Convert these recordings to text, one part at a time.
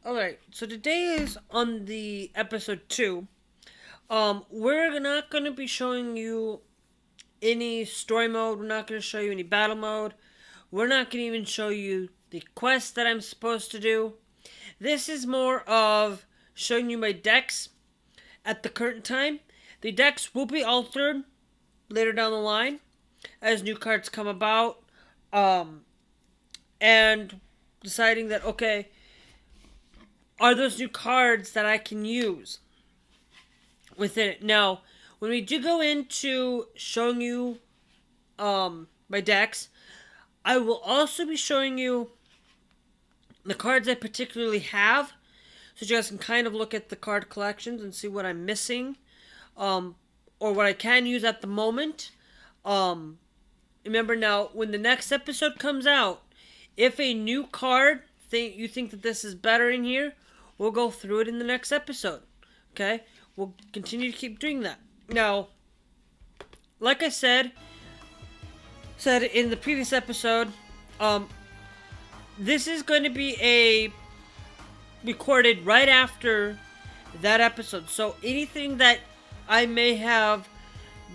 Alright, so today is on the episode 2. We're not going to be showing you any story mode. We're not going to show you any battle mode. We're not going to even show you the quest that I'm supposed to do. This is more of showing you my decks at the current time. The decks will be altered later down the line as new cards come about. And deciding that, okay, are those new cards that I can use within it. Now, when we do go into showing you my decks, I will also be showing you the cards I particularly have, so you guys can kind of look at the card collections and see what I'm missing, or what I can use at the moment. Remember now, when the next episode comes out, if a new card you think that this is better in here, we'll go through it in the next episode. Okay? We'll continue to keep doing that. Now, like I said in the previous episode, this is going to be recorded right after that episode. So anything that I may have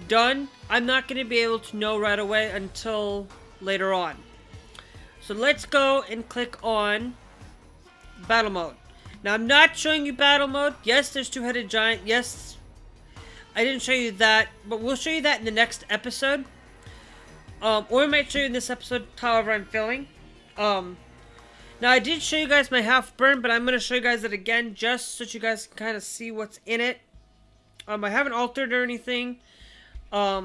done, I'm not going to be able to know right away until later on. So let's go and click on battle mode. Now, I'm not showing you battle mode. Yes, there's two-headed giant. Yes, I didn't show you that, but we'll show you that in the next episode. Or we might show you in this episode, however I'm feeling. Now, I did show you guys my half burn, but I'm going to show you guys it again just so that you guys can kind of see what's in it. I haven't altered or anything, but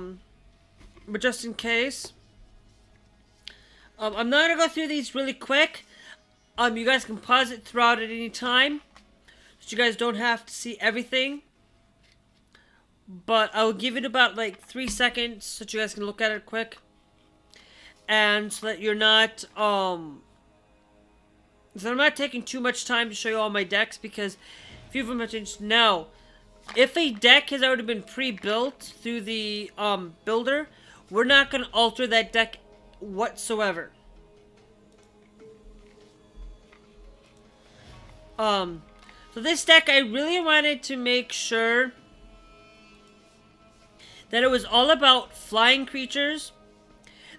just in case. I'm not going to go through these really quick. You guys can pause it throughout at any time, so you guys don't have to see everything. But I'll give it about like 3 seconds, so you guys can look at it quick, and so that you're not so I'm not taking too much time to show you all my decks, because a few of them have changed. Now, if a deck has already been pre-built through the builder, we're not going to alter that deck whatsoever. So this deck, I really wanted to make sure that it was all about flying creatures,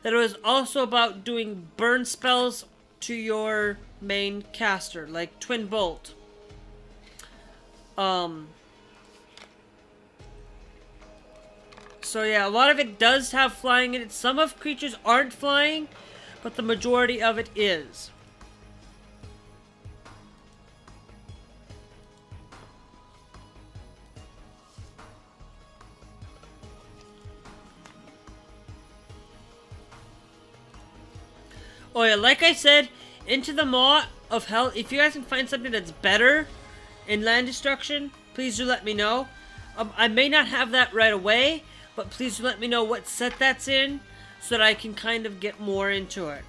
that it was also about doing burn spells to your main caster, like Twin Bolt. So yeah, a lot of it does have flying in it. Some of creatures aren't flying, but the majority of it is. Oh yeah, like I said, into the Maw of Hell, if you guys can find something that's better in land destruction, please do let me know. I may not have that right away, but please do let me know what set that's in, so that I can kind of get more into it.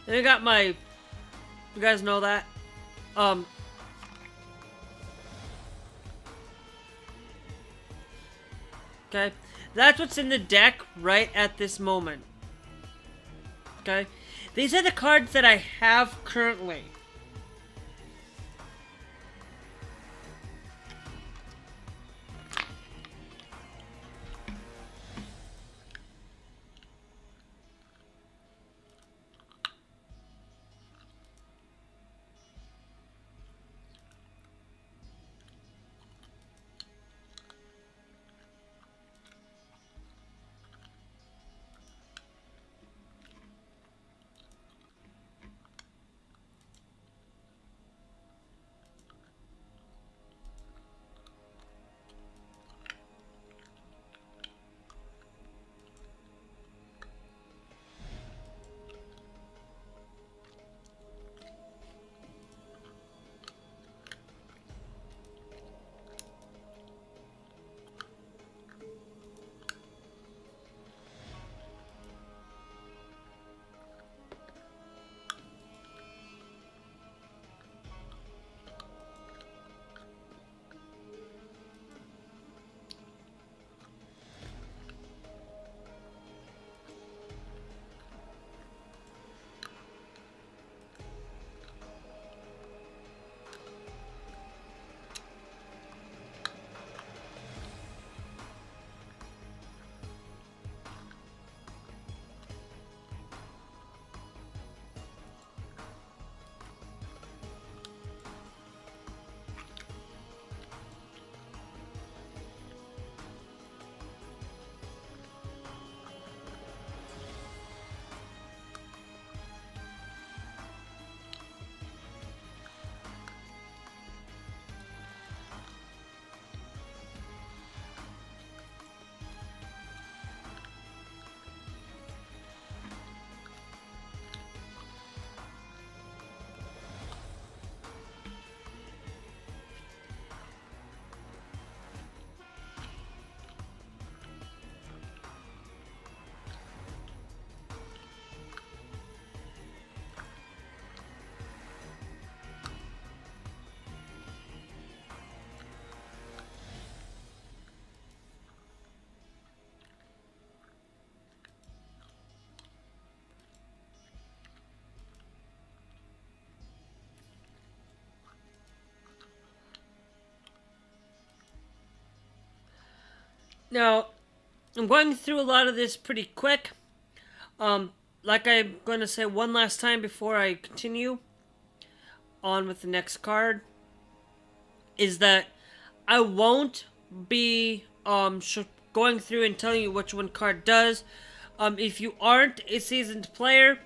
Then I got my... You guys know that? Okay. That's what's in the deck right at this moment. Okay? These are the cards that I have currently. Now, I'm going through a lot of this pretty quick. Like I'm going to say one last time before I continue on with the next card, is that I won't be going through and telling you which one card does. If you aren't a seasoned player,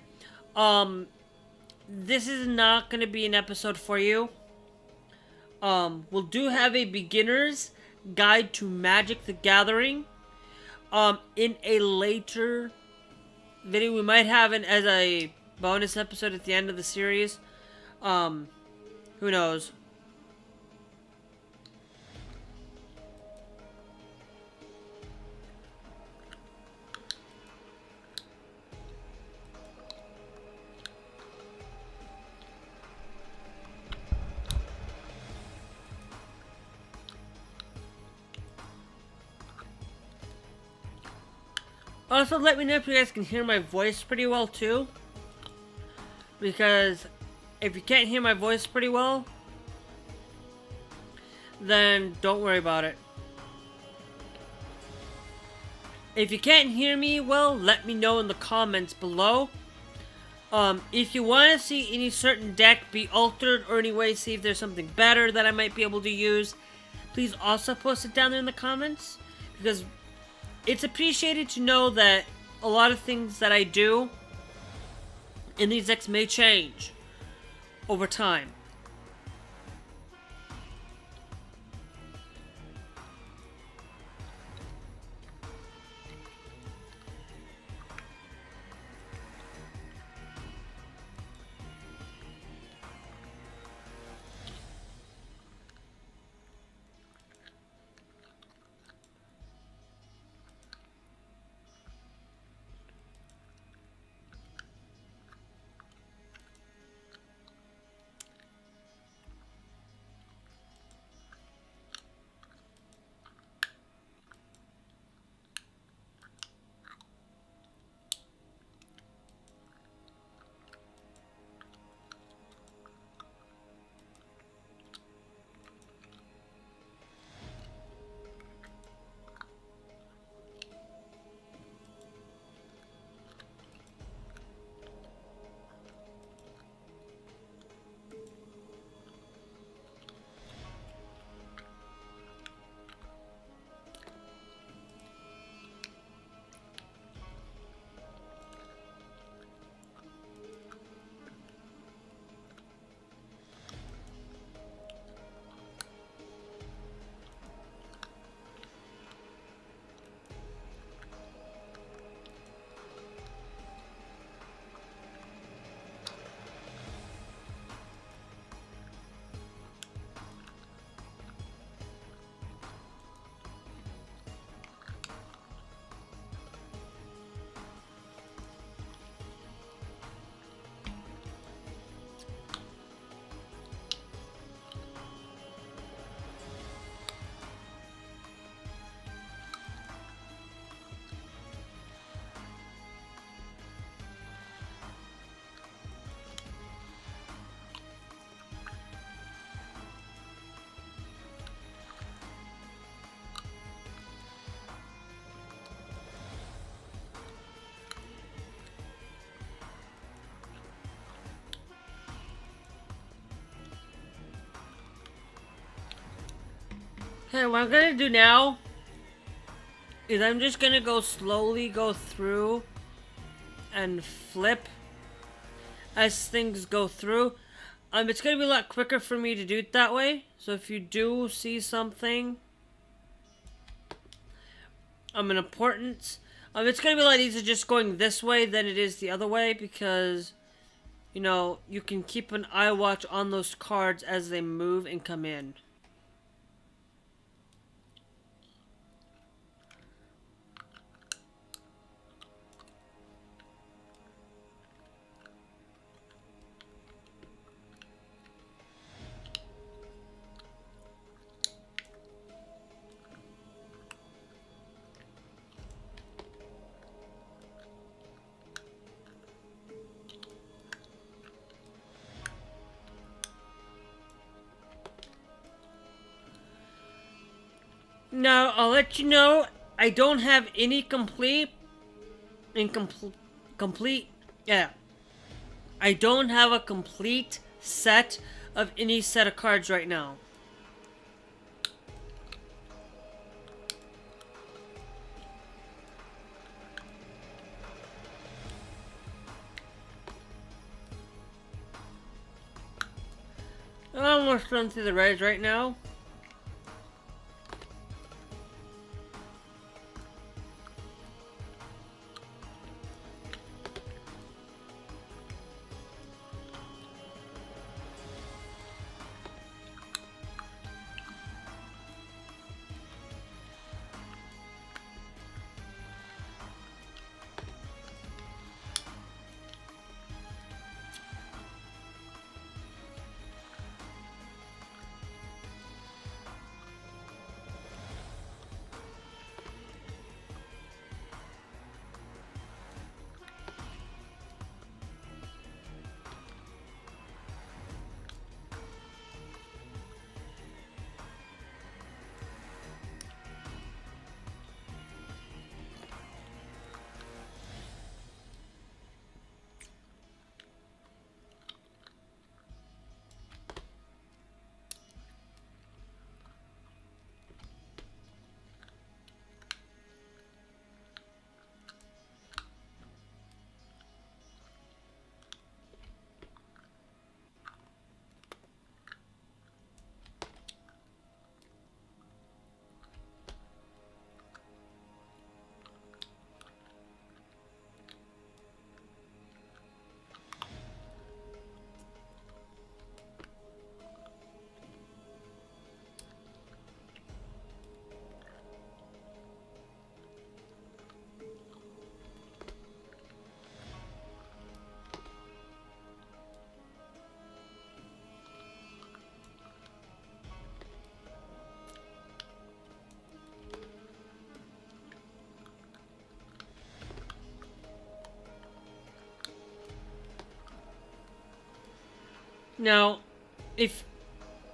this is not going to be an episode for you. We'll do have a beginner's guide to Magic the Gathering. In a later video, we might have it as a bonus episode at the end of the series. Who knows? Also, let me know if you guys can hear my voice pretty well, too. Because if you can't hear my voice pretty well, then don't worry about it. If you can't hear me well, let me know in the comments below. If you want to see any certain deck be altered or anyway, see if there's something better that I might be able to use, please also post it down there in the comments. Because it's appreciated to know that a lot of things that I do in these decks may change over time. Okay, what I'm gonna do now is I'm just gonna slowly go through and flip as things go through. It's gonna be a lot quicker for me to do it that way. So if you do see something an importance, it's gonna be a lot easier just going this way than it is the other way, because you know, you can keep an eye watch on those cards as they move and come in. Now, I'll let you know I don't have any yeah. I don't have a complete set of any set of cards right now. I'm almost done through the reds right now. Now, if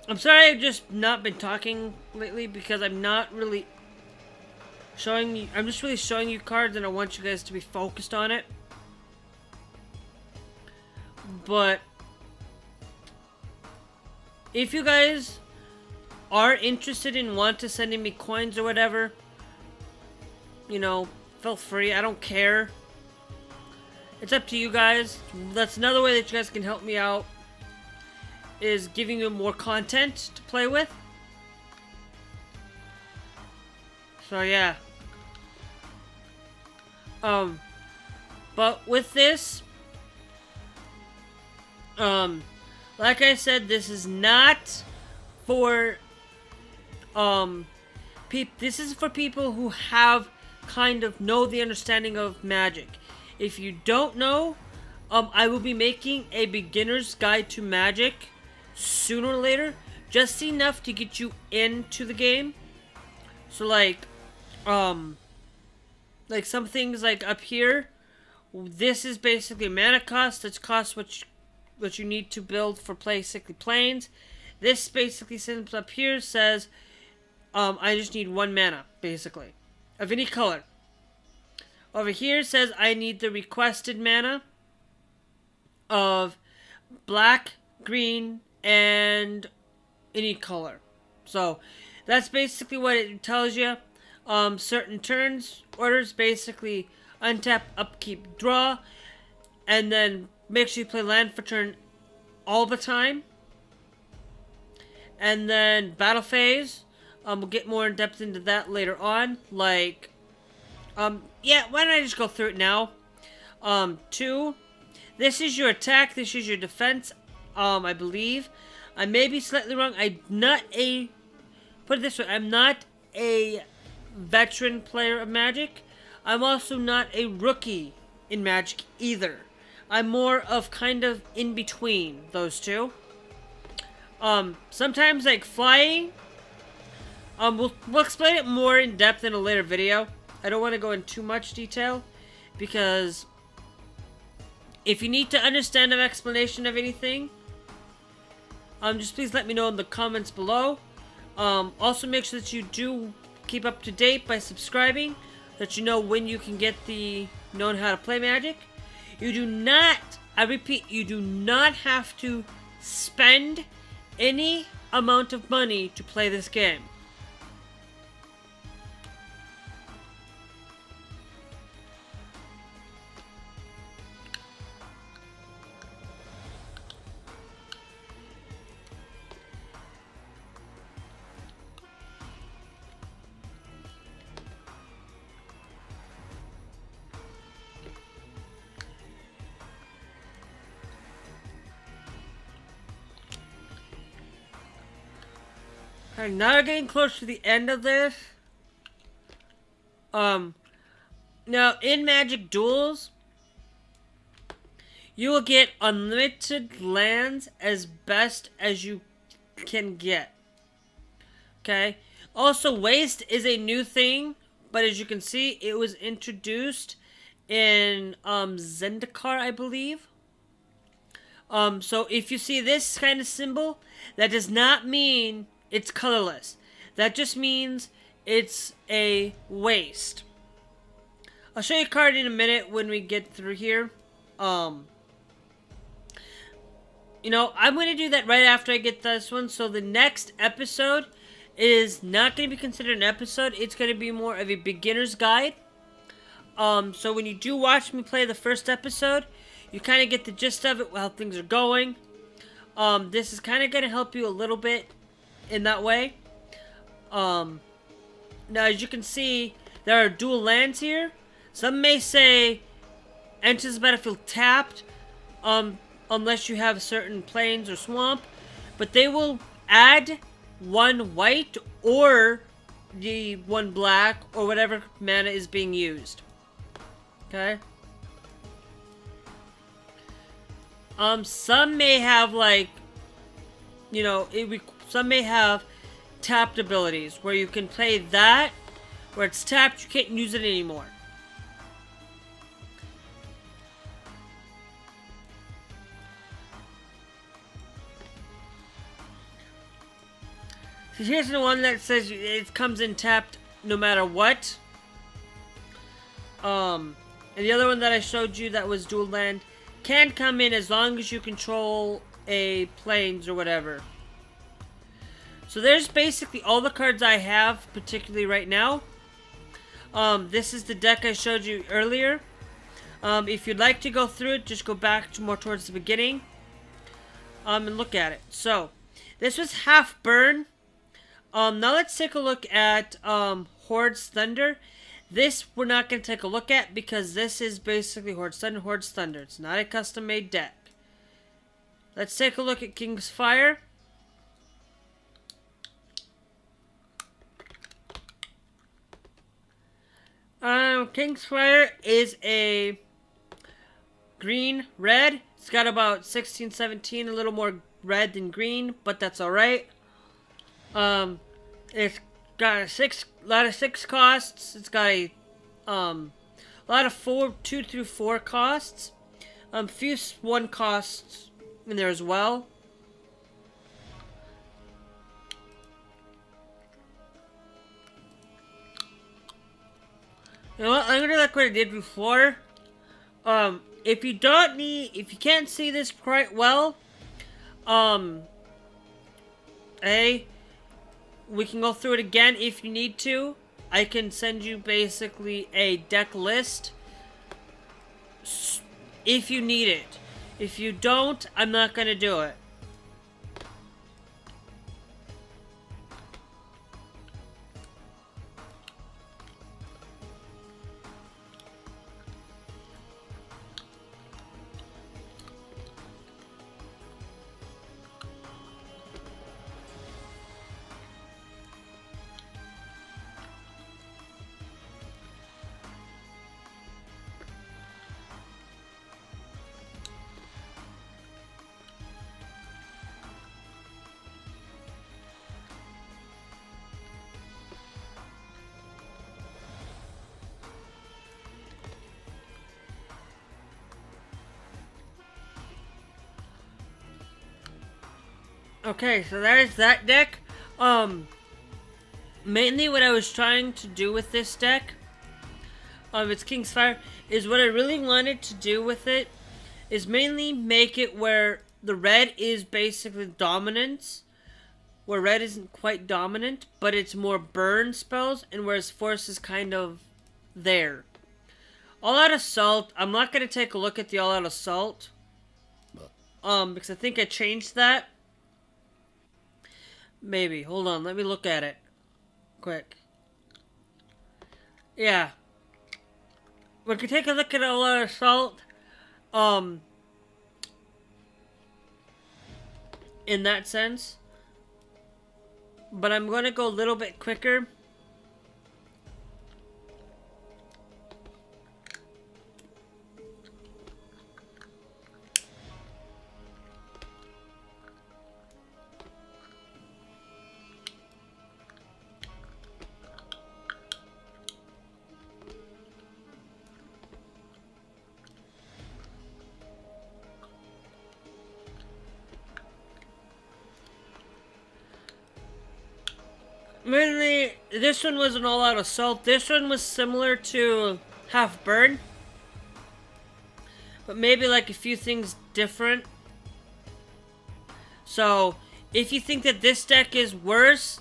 I'm sorry, I've just not been talking lately because I'm not really showing you. I'm just really showing you cards, and I want you guys to be focused on it. But if you guys are interested and want to send in me coins or whatever, you know, feel free. I don't care. It's up to you guys. That's another way that you guys can help me out, is giving you more content to play with. So yeah. But with this, like I said, this is not for, this is for people who have kind of know the understanding of Magic. If you don't know, I will be making a beginner's guide to Magic sooner or later, just enough to get you into the game. So like some things like up here, this is basically mana cost. That's cost what you need to build for basically planes. This basically sits up here says I just need 1 mana basically of any color. Over here says I need the requested mana of black, green, and any color. So that's basically what it tells you. Certain turns orders basically untap, upkeep, draw, and then make sure you play land for turn all the time. And then battle phase, we'll get more in depth into that later on. Like, yeah, why don't I just go through it now? 2, this is your attack, this is your defense, I believe. I may be slightly wrong. I'm not a, put it this way, I'm not a veteran player of Magic. I'm also not a rookie in Magic either. I'm more of kind of in between those two. Sometimes like flying, we'll explain it more in depth in a later video. I don't want to go in too much detail, because if you need to understand an explanation of anything, just please let me know in the comments below. Also make sure that you do keep up to date by subscribing, that you know when you can get the knowing how to play Magic. You do not, I repeat, you do not have to spend any amount of money to play this game. Alright, now we're getting close to the end of this. Now in Magic Duels, you will get unlimited lands as best as you can get. Okay? Also, waste is a new thing, but as you can see, it was introduced in Zendikar, I believe. So if you see this kind of symbol, that does not mean it's colorless. That just means it's a waste. I'll show you a card in a minute when we get through here. You know, I'm going to do that right after I get this one. So the next episode is not going to be considered an episode. It's going to be more of a beginner's guide. So when you do watch me play the first episode, you kind of get the gist of it, how things are going. This is kind of going to help you a little bit in that way. Now, as you can see, there are dual lands here. Some may say enters the battlefield tapped, unless you have certain plains or swamp, but they will add one white or the one black or whatever mana is being used. Okay. Some may have, like, you know, some may have tapped abilities where you can play that, where it's tapped, you can't use it anymore. So here's the one that says it comes in tapped no matter what. And the other one that I showed you that was dual land can come in as long as you control a plains or whatever. So there's basically all the cards I have, particularly right now. This is the deck I showed you earlier. If you'd like to go through it, just go back to more towards the beginning. And look at it. So, this was half burn. Now let's take a look at Horde's Thunder. This we're not going to take a look at because this is basically Horde's Thunder. It's not a custom-made deck. Let's take a look at King's Fire. King's Fire is a green-red. It's got about 16, 17, a little more red than green, but that's alright. It's got a lot of 6 costs. It's got a lot of 2 through 4 costs. Few 1 costs in there as well. You know what? I'm gonna like what I did before. If you can't see this quite well, we can go through it again if you need to. I can send you basically a deck list if you need it. If you don't, I'm not gonna do it. Okay, so there's that deck. Mainly what I was trying to do with this deck, it's King's Fire, is what I really wanted to do with it is mainly make it where the red is basically dominance, where red isn't quite dominant, but it's more burn spells, and whereas force is kind of there. All Out Assault, I'm not going to take a look at the All Out Assault, because I think I changed that. Maybe, hold on, let me look at it quick. Yeah. We can take a look at All Out Assault, in that sense. But I'm going to go a little bit quicker. Mainly, this one was an all-out assault. This one was similar to Half Burn, but maybe like a few things different. So, if you think that this deck is worse,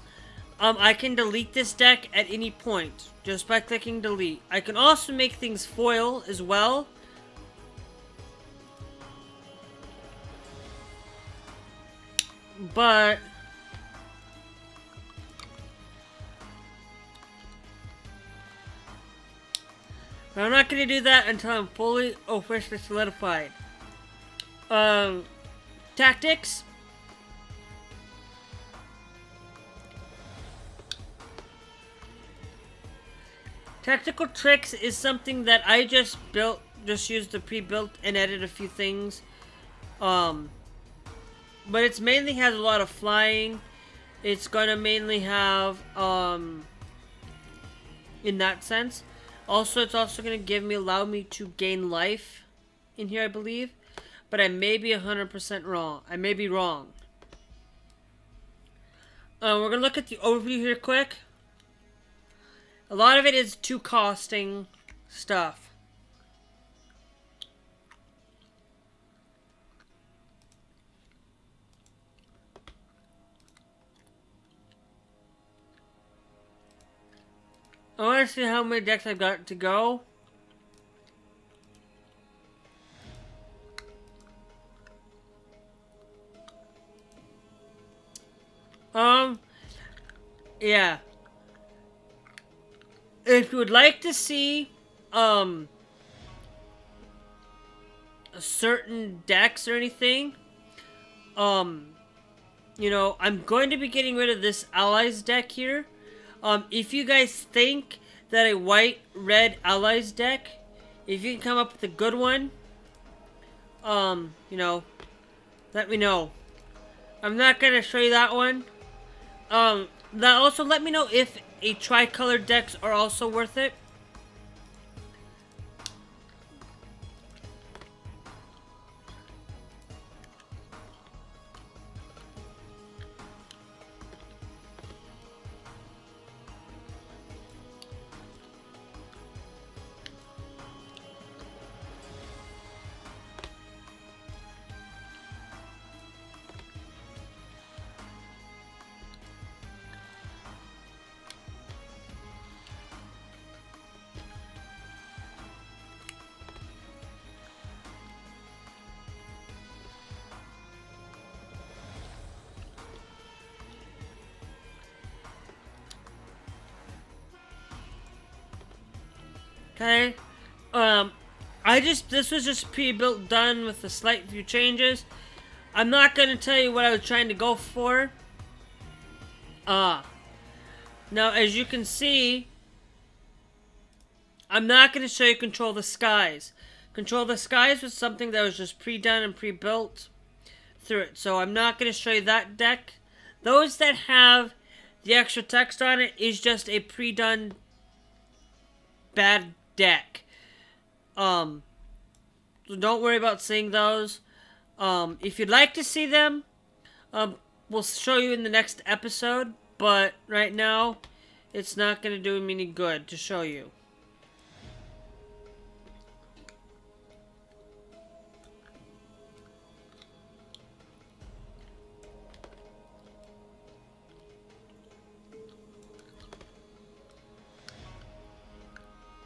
I can delete this deck at any point just by clicking delete. I can also make things foil as well. But I'm not going to do that until I'm fully officially solidified. Tactics. Tactical tricks is something that I just built, just used the pre-built and added a few things. But it's mainly has a lot of flying. It's gonna mainly have, in that sense. Also, it's also going to allow me to gain life in here, I believe. But I may be 100% wrong. I may be wrong. We're going to look at the overview here quick. A lot of it is 2 costing stuff. I want to see how many decks I've got to go. Yeah. If you would like to see, certain decks or anything, you know, I'm going to be getting rid of this Allies deck here. If you guys think that a white-red Allies deck, if you can come up with a good one, you know, let me know. I'm not going to show you that one. Also let me know if a tricolored decks are also worth it. Okay, this was just pre-built, done with a slight few changes. I'm not gonna tell you what I was trying to go for. Now as you can see, I'm not gonna show you Control the Skies. Control the Skies was something that was just pre-done and pre-built through it, so I'm not gonna show you that deck. Those that have the extra text on it is just a pre-done bad deck. So don't worry about seeing those. If you'd like to see them, we'll show you in the next episode. But right now, it's not going to do me any good to show you.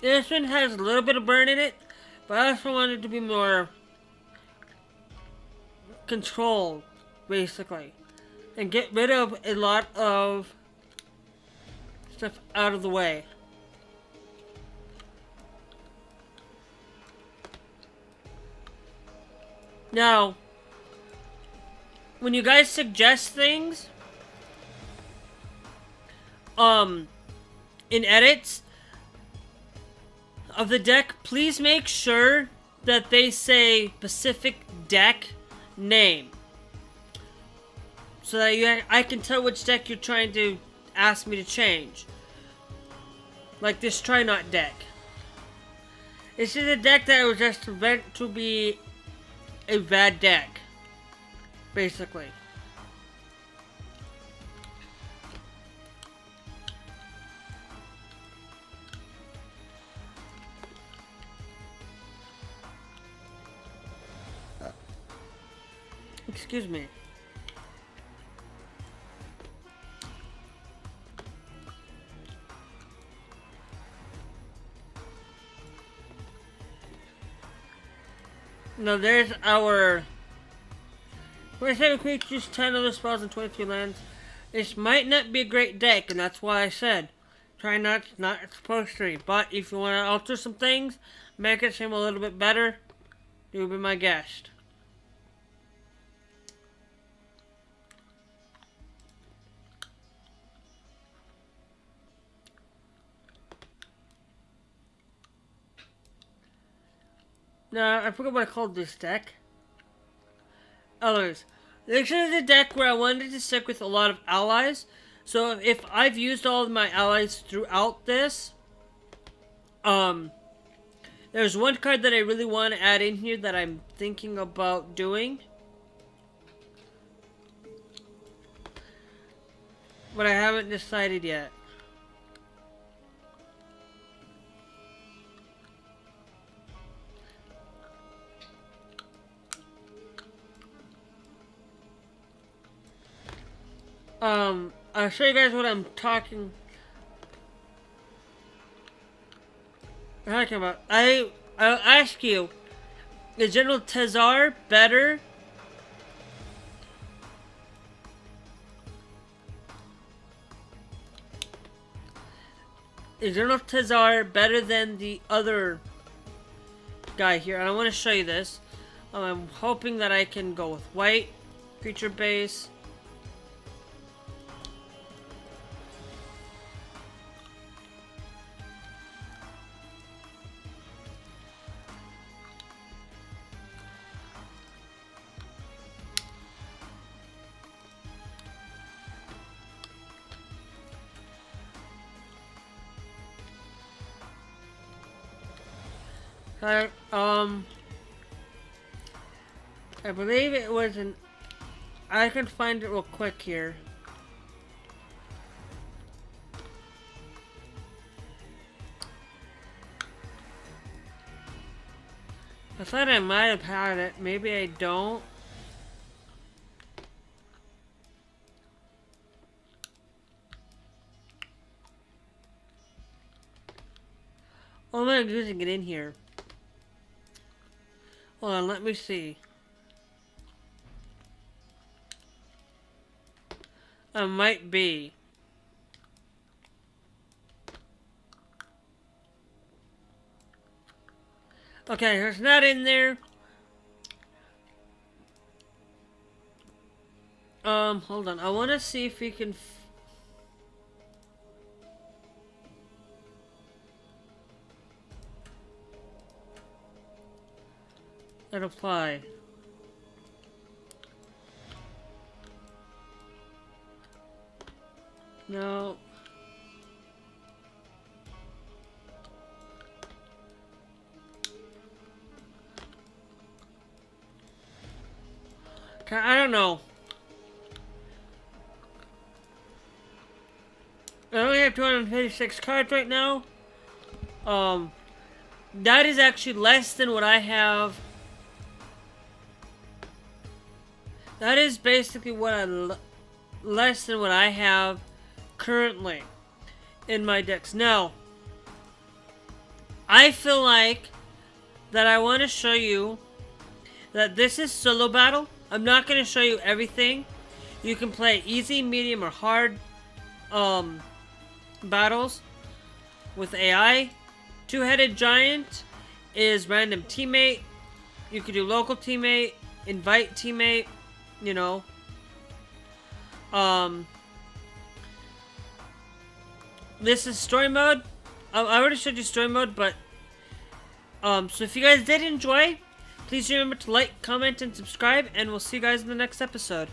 This one has a little bit of burn in it, but I also want it to be more controlled, basically. And get rid of a lot of stuff out of the way. Now, when you guys suggest things, in edits of the deck, please make sure that they say specific deck name, so that I can tell which deck you're trying to ask me to change. Like this Try Not deck. This is a deck that was just meant to be a bad deck, basically. Excuse me. Now there's our 27 creatures, 10 other spells, and 23 lands. This might not be a great deck, and that's why I said Try Not, not supposed to be. But if you want to alter some things, make it seem a little bit better, you'll be my guest. Now, I forgot what I called this deck. Others. This is a deck where I wanted to stick with a lot of allies. So if I've used all of my allies throughout this, there's one card that I really want to add in here that I'm thinking about doing. But I haven't decided yet. I'll show you guys what I'm talking about. I'll ask you, is General Tezar better? Is General Tezar better than the other guy here? And I want to show you this. I'm hoping that I can go with white, creature base. I believe it was an... I can find it real quick here. I thought I might have had it. Maybe I don't. Oh, I'm not using it in here. Hold on, let me see. I might be. Okay, it's not in there. Hold on. I want to see if we can... Let apply. No. I don't know. I only have 256 cards right now. That is actually less than what I have. That is basically less than what I have currently in my decks. Now, I feel like that I want to show you that this is solo battle. I'm not going to show you everything. You can play easy, medium, or hard battles with AI. Two-headed giant is random teammate. You could do local teammate, invite teammate, you know. This is story mode. I already showed you story mode, but so if you guys did enjoy, please remember to like, comment, and subscribe, and we'll see you guys in the next episode.